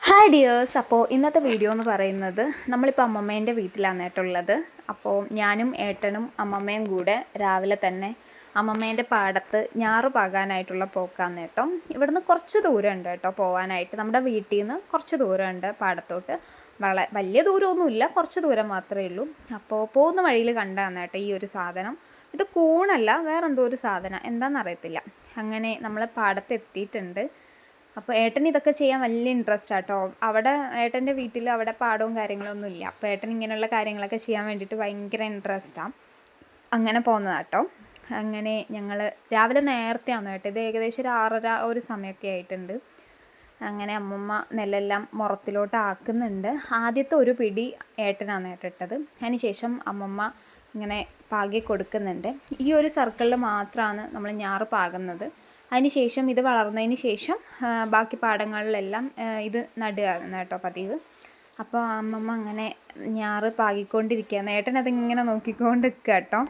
Hi dears. അപ്പോൾ ഇന്നത്തെ video എന്ന് പറയുന്നത് നമ്മളിപ്പോൾ അമ്മമ്മേൻ്റെ വീട്ടിലാണ് കേട്ടുള്ളത്. അപ്പോൾ ഞാനും ഏട്ടനും അമ്മമ്മയും കൂടെ രാവിലെ തന്നെ അമ്മമ്മേൻ്റെ പാടത്ത് ഞാറ് പാകാനായിട്ടുള്ള പോക്കാന്ന് കേട്ടോ. ഇവിടുന്ന് കുറച്ച് ദൂരമുണ്ട് കേട്ടോ പോകാനായിട്ട്. നമ്മുടെ വീട്ടിൽ നിന്ന് കുറച്ച് ദൂരമുണ്ട് പാടത്തോട്ട്. വലിയ ദൂരമൊന്നുമില്ല, കുറച്ച് ദൂരം മാത്രമേ ഉള്ളൂ. അപ്പോൾ പോകുന്ന വഴിയിൽ കണ്ടതാണ് കേട്ടോ ഈ ഒരു സാധനം. ഇത് കൂണല്ല, വേറെന്തോ ഒരു സാധനം, എന്താണെന്നറിയത്തില്ല. അങ്ങനെ നമ്മൾ പാടത്ത് എത്തിയിട്ടുണ്ട്. അപ്പോൾ ഏട്ടൻ ഇതൊക്കെ ചെയ്യാൻ വലിയ ഇൻട്രസ്റ്റ് ആട്ടോ. അവിടെ ഏട്ടൻ്റെ വീട്ടിൽ അവിടെ പാടവും കാര്യങ്ങളൊന്നും ഇല്ല. അപ്പോൾ ഏട്ടൻ ഇങ്ങനെയുള്ള കാര്യങ്ങളൊക്കെ ചെയ്യാൻ വേണ്ടിയിട്ട് ഭയങ്കര ഇൻട്രസ്റ്റാണ്. അങ്ങനെ പോകുന്നതാട്ടോ. അങ്ങനെ ഞങ്ങൾ രാവിലെ നേരത്തെയാണ് കേട്ടോ. ഇത് ഏകദേശം ഒരു 6:30 ഒരു സമയമൊക്കെ ആയിട്ടുണ്ട്. അങ്ങനെ അമ്മമ്മ നെല്ലെല്ലാം മുറത്തിലോട്ട് ആക്കുന്നുണ്ട്. ആദ്യത്തെ ഒരു പിടി ഏട്ടനാണ് ഇട്ടത്. അതിന് ശേഷം അമ്മമ്മ ഇങ്ങനെ പാകി കൊടുക്കുന്നുണ്ട്. ഈ ഒരു സർക്കിളിൽ മാത്രമാണ് നമ്മൾ ഞാറ് പാകുന്നത്. അതിന് ശേഷം ഇത് വളർന്നതിന് ശേഷം ബാക്കി പാടങ്ങളിലെല്ലാം ഇത് നടുകയാണ് കേട്ടോ പതിവ്. അപ്പോൾ അമ്മമ്മ അങ്ങനെ ഞാറ് പാകിക്കൊണ്ടിരിക്കുകയാണ്. ഏട്ടൻ അതിങ്ങനെ നോക്കിക്കൊണ്ട് നിൽക്കുക കേട്ടോ.